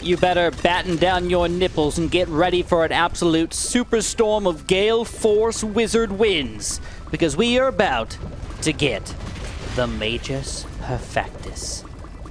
you better batten down your nipples and get ready for an absolute superstorm of Gale Force Wizard wins, because we are about to get the Magus Perfectus.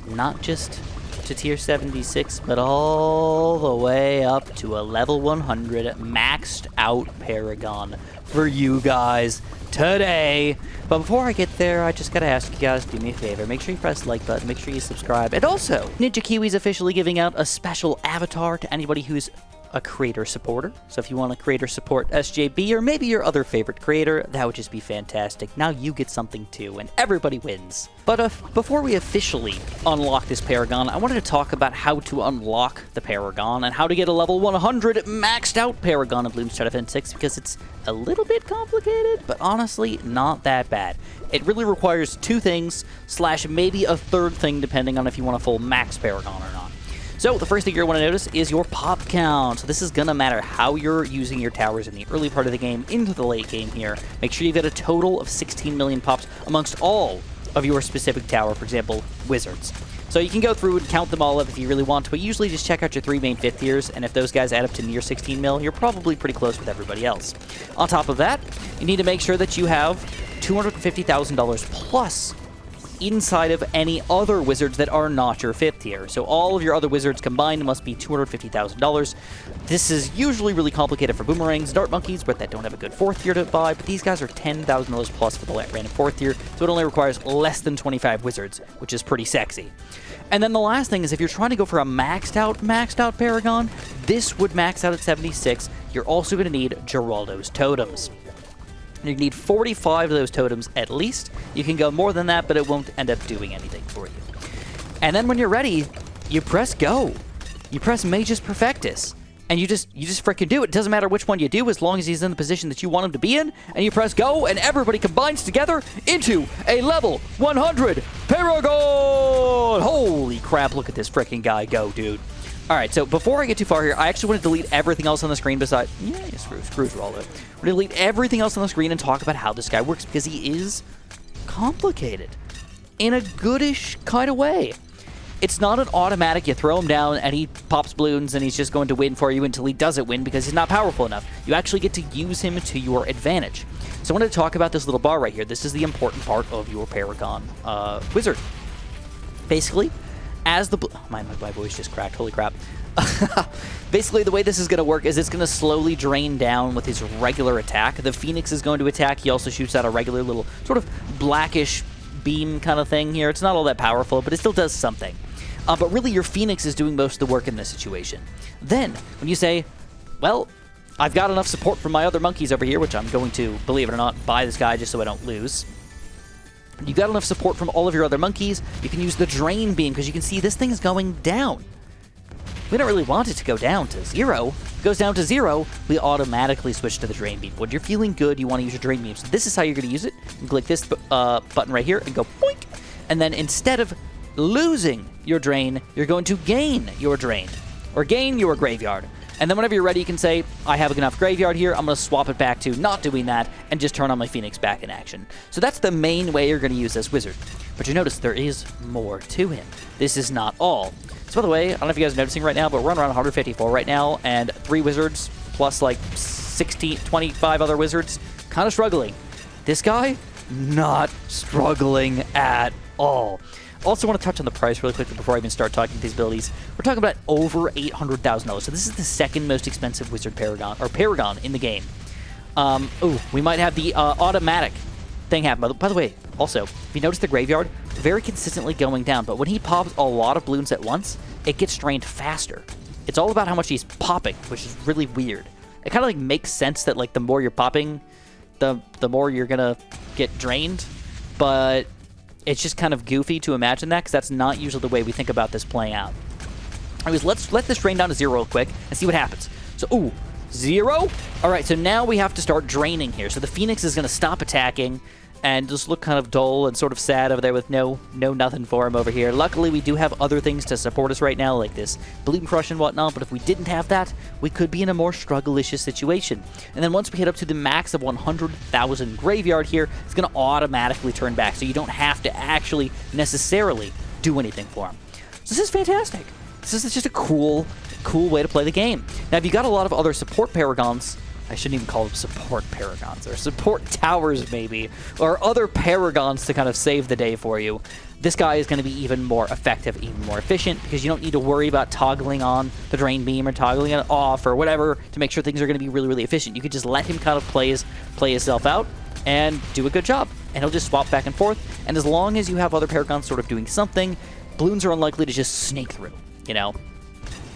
Not just to tier 76, but all the way up to a level 100 maxed out Paragon for you guys today. But before I get there, I just gotta ask you guys to do me a favor. Make sure you press the like button, make sure you subscribe, and also, Ninja Kiwi's officially giving out a special avatar to anybody who's a creator supporter. So if you want a creator support SJB or maybe your other favorite creator, that would just be fantastic. Now you get something too, and everybody wins. But before we officially unlock this Paragon, I wanted to talk about how to unlock the Paragon and how to get a level 100 maxed out Paragon of Bloons Defense 6, because it's a little bit complicated, but honestly, not that bad. It really requires two things, / maybe a third thing, depending on if you want a full max Paragon or not. So the first thing you're going to want to notice is your pop count. So this is going to matter how you're using your towers in the early part of the game into the late game here. Make sure you get a total of 16 million pops amongst all of your specific tower, for example, wizards. So you can go through and count them all up if you really want to, but usually just check out your 3 main 5th tiers, and if those guys add up to near 16 mil, you're probably pretty close with everybody else. On top of that, you need to make sure that you have $250,000 plus inside of any other wizards that are not your 5th tier. So all of your other wizards combined must be $250,000. This is usually really complicated for boomerangs, dart monkeys, but that don't have a good 4th tier to buy, but these guys are $10,000 plus for the random 4th tier, so it only requires less than 25 wizards, which is pretty sexy. And then the last thing is, if you're trying to go for a maxed out Paragon, this would max out at 76. You're also going to need Geraldo's totems. You need 45 of those totems at least. You can go more than that, but it won't end up doing anything for you. And then when you're ready, you press go. You press Magus Perfectus, and you just freaking do it. It doesn't matter which one you do, as long as he's in the position that you want him to be in, and you press go, and everybody combines together into a level 100 Paragon! Holy crap, look at this freaking guy go, dude. Alright, so before I get too far here, I actually want to delete everything else on the screen besides... Yeah, screw Geraldo. We're going to delete everything else on the screen and talk about how this guy works, because he is complicated. In a goodish kind of way. It's not an automatic, you throw him down and he pops balloons and he's just going to win for you until he doesn't win because he's not powerful enough. You actually get to use him to your advantage. So I want to talk about this little bar right here. This is the important part of your Paragon wizard. Basically, as the... my voice just cracked, holy crap. Basically, the way this is going to work is it's going to slowly drain down with his regular attack. The Phoenix is going to attack. He also shoots out a regular little sort of blackish beam kind of thing here. It's not all that powerful, but it still does something. But really, your Phoenix is doing most of the work in this situation. Then, when you say, well, I've got enough support from my other monkeys over here, which I'm going to, believe it or not, buy this guy just so I don't lose. You've got enough support from all of your other monkeys. You can use the Drain Beam, because you can see this thing is going down. We don't really want it to go down to 0. If it goes down to 0, we automatically switch to the Drain Beam. When you're feeling good, you want to use your Drain Beam. So this is how you're going to use it. You click this button right here and go boink. And then instead of losing your Drain, you're going to gain your Drain. Or gain your Graveyard. And then whenever you're ready, you can say, I have enough Graveyard here, I'm going to swap it back to not doing that, and just turn on my Phoenix back in action. So that's the main way you're going to use this wizard. But you notice there is more to him. This is not all. So by the way, I don't know if you guys are noticing right now, but we're around 154 right now, and 3 wizards, plus like 25 other wizards, kind of struggling. This guy, not struggling at all. Also want to touch on the price really quickly before I even start talking these abilities. We're talking about over $800,000. So this is the second most expensive wizard Paragon in the game. We might have the automatic thing happen. By the way, also, if you notice the Graveyard, very consistently going down, but when he pops a lot of balloons at once, it gets drained faster. It's all about how much he's popping, which is really weird. It kind of like makes sense that like the more you're popping, the more you're gonna get drained, but it's just kind of goofy to imagine that, because that's not usually the way we think about this playing out. Anyways, let's let this drain down to 0 real quick and see what happens. So, 0? Alright, so now we have to start draining here. So the Phoenix is going to stop attacking and just look kind of dull and sort of sad over there with no nothing for him over here. Luckily, we do have other things to support us right now, like this Bloon Crush and whatnot, but if we didn't have that, we could be in a more struggle-licious situation. And then once we hit up to the max of 100,000 Graveyard here, it's going to automatically turn back, so you don't have to actually necessarily do anything for him. So this is fantastic. This is just a cool way to play the game. Now, if you got a lot of other support Paragons, I shouldn't even call them support Paragons, or support towers maybe, or other Paragons to kind of save the day for you, this guy is going to be even more effective, even more efficient, because you don't need to worry about toggling on the Drain Beam or toggling it off or whatever to make sure things are going to be really, really efficient. You could just let him kind of play himself out and do a good job, and he'll just swap back and forth. And as long as you have other Paragons sort of doing something, Bloons are unlikely to just sneak through, you know?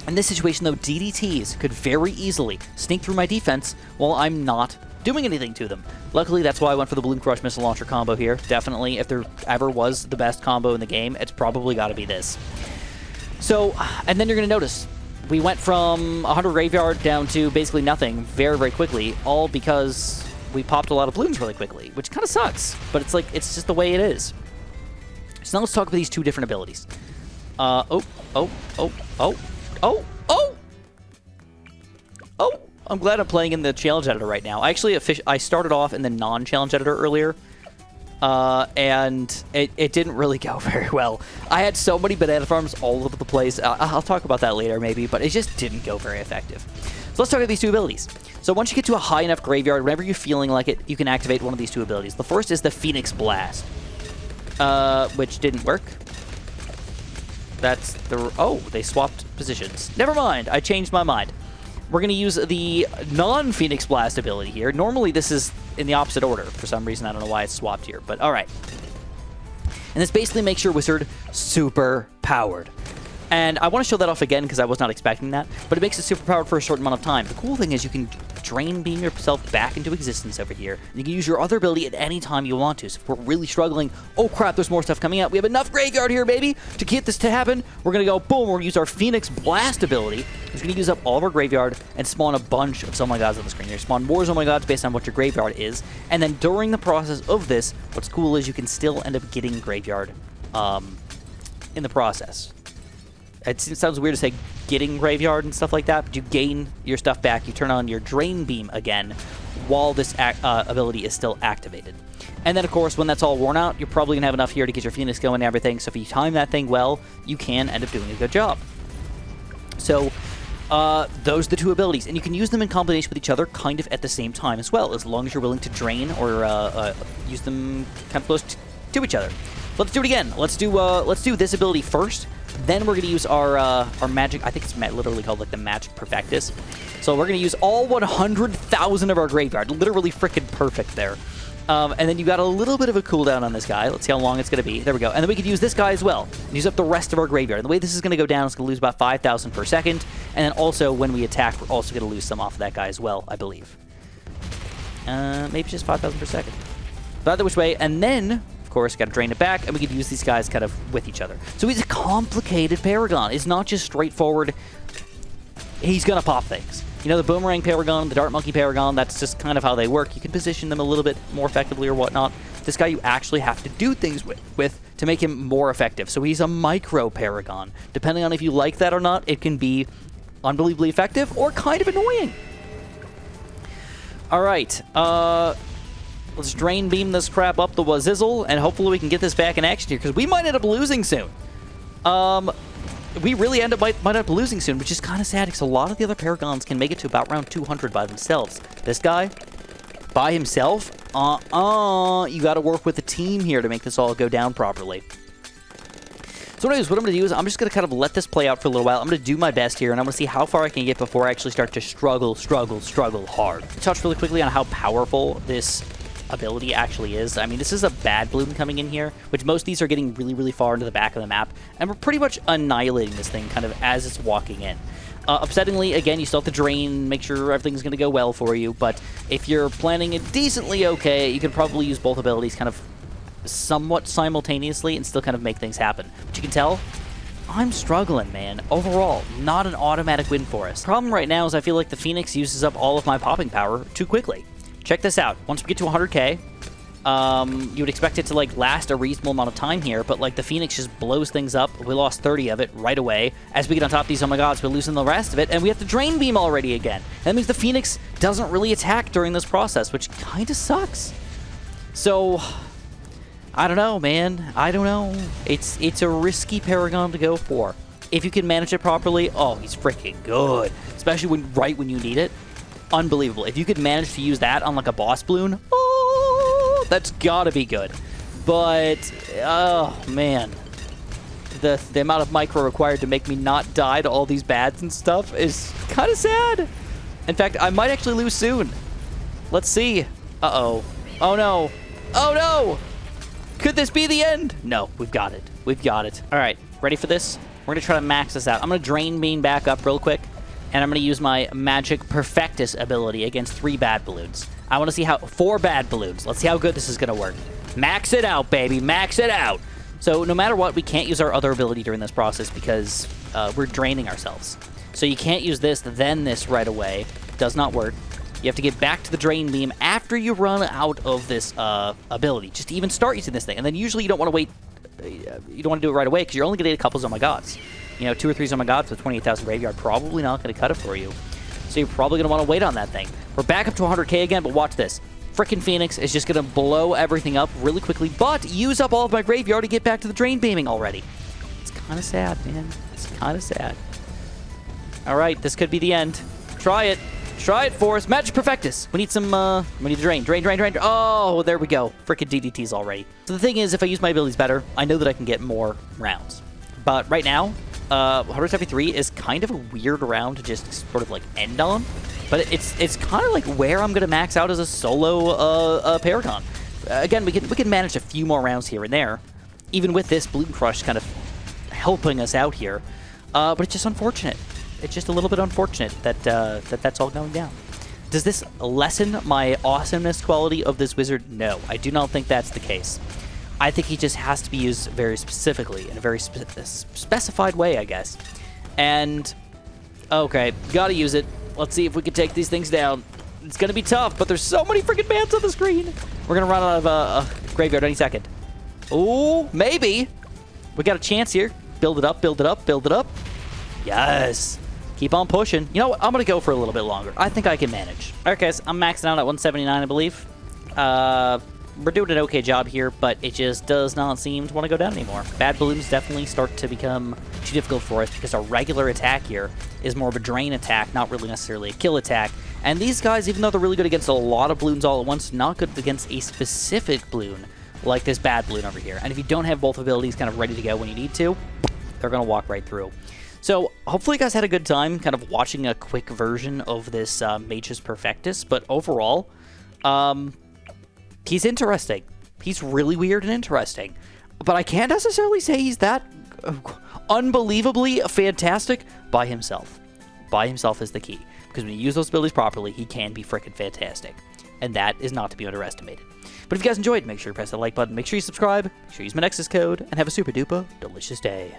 In this situation, though, DDTs could very easily sneak through my defense while I'm not doing anything to them. Luckily, that's why I went for the Bloon Crush Missile Launcher combo here. Definitely, if there ever was the best combo in the game, it's probably got to be this. So, and then you're going to notice, we went from 100 Graveyard down to basically nothing very, very quickly, all because we popped a lot of Bloons really quickly, which kind of sucks, but it's like, it's just the way it is. So now let's talk about these two different abilities. I'm glad I'm playing in the challenge editor right now. I started off in the non-challenge editor earlier, and it didn't really go very well. I had so many banana farms all over the place. I'll talk about that later maybe, but it just didn't go very effective. So let's talk about these two abilities. So once you get to a high enough graveyard, whenever you're feeling like it, you can activate one of these two abilities. The first is the Phoenix Blast, which didn't work. That's the... Oh, they swapped positions. Never mind. I changed my mind. We're going to use the non-Phoenix Blast ability here. Normally, this is in the opposite order. For some reason, I don't know why it's swapped here, but all right. And this basically makes your wizard super powered. And I want to show that off again because I was not expecting that, but it makes it super powered for a short amount of time. The cool thing is you can Drain Beam yourself back into existence over here. And you can use your other ability at any time you want to. So if we're really struggling, oh crap, there's more stuff coming out. We have enough graveyard here, baby, to get this to happen. We're going to go, boom, we're going to use our Phoenix Blast ability. It's going to use up all of our graveyard and spawn a bunch of Oh My Gods on the screen here. Spawn more Oh My Gods based on what your graveyard is. And then during the process of this, what's cool is you can still end up getting graveyard in the process. It sounds weird to say getting graveyard and stuff like that, but you gain your stuff back. You turn on your Drain Beam again while this ability is still activated. And then, of course, when that's all worn out, you're probably going to have enough here to get your Phoenix going and everything. So if you time that thing well, you can end up doing a good job. So those are the two abilities. And you can use them in combination with each other kind of at the same time as well, as long as you're willing to drain or use them kind of close to each other. Let's do it again. Let's do this ability first. Then we're going to use our magic, I think it's literally called like the Magic Perfectus. So we're going to use all 100,000 of our graveyard. Literally freaking perfect there. And then you got a little bit of a cooldown on this guy. Let's see how long it's going to be. There we go. And then we could use this guy as well. Use up the rest of our graveyard. And the way this is going to go down is going to lose about 5,000 per second. And then also when we attack, we're also going to lose some off of that guy as well, I believe. Maybe just 5,000 per second. But either which way. And then... Of course, got to drain it back, and we could use these guys kind of with each other. So he's a complicated Paragon. It's not just straightforward. He's going to pop things. You know, the Boomerang Paragon, the Dart Monkey Paragon, that's just kind of how they work. You can position them a little bit more effectively or whatnot. This guy you actually have to do things with to make him more effective. So he's a micro Paragon. Depending on if you like that or not, it can be unbelievably effective or kind of annoying. All right. Let's Drain Beam this crap up the wazizzle, and hopefully we can get this back in action here, because we might end up losing soon. We really might end up losing soon, which is kind of sad, because a lot of the other Paragons can make it to about round 200 by themselves. This guy, by himself, you got to work with a team here to make this all go down properly. So anyways, what I'm going to do is I'm just going to kind of let this play out for a little while. I'm going to do my best here, and I'm going to see how far I can get before I actually start to struggle hard. Touch really quickly on how powerful this ability actually is. I mean, this is a bad Bloon coming in here, which most of these are getting really, really far into the back of the map, and we're pretty much annihilating this thing kind of as it's walking in. Upsettingly, again, you still have to drain, make sure everything's going to go well for you, but if you're planning it decently okay, you can probably use both abilities kind of somewhat simultaneously and still kind of make things happen. But you can tell, I'm struggling, man. Overall, not an automatic win for us. Problem right now is I feel like the Phoenix uses up all of my popping power too quickly. Check this out. Once we get to 100k, you would expect it to like last a reasonable amount of time here, but like the Phoenix just blows things up. We lost 30 of it right away. As we get on top of these Oh My Gods, we're losing the rest of it, and we have to Drain Beam already again. That means the Phoenix doesn't really attack during this process, which kind of sucks. So, I don't know, man. I don't know. It's a risky Paragon to go for. if you can manage it properly, oh, he's freaking good. Especially right when you need it. Unbelievable. If you could manage to use that on like a boss balloon, oh, that's gotta be good. But, oh, man. The amount of micro required to make me not die to all these bads and stuff is kind of sad. In fact, I might actually lose soon. Let's see. Uh-oh. Oh, no. Oh, no! Could this be the end? No, we've got it. We've got it. All right, ready for this? We're going to try to max this out. I'm going to Drain Beam back up real quick, and I'm going to use my Magic Perfectus ability against 3 bad balloons. I want to see how... 4 bad balloons. Let's see how good this is going to work. Max it out, baby. Max it out. So no matter what, we can't use our other ability during this process because we're draining ourselves. So you can't use this, then this right away. Does not work. You have to get back to the Drain Beam after you run out of this ability, just to even start using this thing. And then usually you don't want to wait, you don't want to do it right away because you're only going to get a couple Zoma Gods. You know, 2 or 3 Zoma Gods with 28,000 graveyard, probably not going to cut it for you. So you're probably going to want to wait on that thing. We're back up to 100k again, but watch this. Frickin' Phoenix is just going to blow everything up really quickly, but use up all of my graveyard to get back to the Drain Beaming already. It's kind of sad, man. It's kind of sad. All right, this could be the end. Try it. Try it for us. Magic Perfectus. We need some, we need to drain. Drain, drain, drain. Oh, there we go. Frickin' DDTs already. So the thing is, if I use my abilities better, I know that I can get more rounds. But right now, 173 is kind of a weird round to just sort of like end on. But it's kind of like where I'm going to max out as a solo Paragon. Again, we can manage a few more rounds here and there, even with this Bloon Crush kind of helping us out here. But it's just unfortunate. It's just a little bit unfortunate that that's all going down. Does this lessen my awesomeness quality of this wizard? No, I do not think that's the case. I think he just has to be used very specifically, in a very specified way, I guess. And, okay, gotta use it. Let's see if we can take these things down. It's gonna be tough, but there's so many freaking bans on the screen. We're gonna run out of a graveyard any second. Ooh, maybe. We got a chance here. Build it up, build it up, build it up. Yes. Keep on pushing. You know what? I'm going to go for a little bit longer. I think I can manage. All right, guys. I'm maxing out at 179, I believe. We're doing an okay job here, but it just does not seem to want to go down anymore. Bad balloons definitely start to become too difficult for us because our regular attack here is more of a drain attack, not really necessarily a kill attack. And these guys, even though they're really good against a lot of balloons all at once, not good against a specific balloon like this bad balloon over here. And if you don't have both abilities kind of ready to go when you need to, they're going to walk right through. So hopefully you guys had a good time kind of watching a quick version of this Magus Perfectus, but overall, he's interesting. He's really weird and interesting, but I can't necessarily say he's that unbelievably fantastic by himself. By himself is the key, because when you use those abilities properly, he can be freaking fantastic, and that is not to be underestimated. But if you guys enjoyed, make sure you press the like button, make sure you subscribe, make sure you use my Nexus code, and have a super duper delicious day.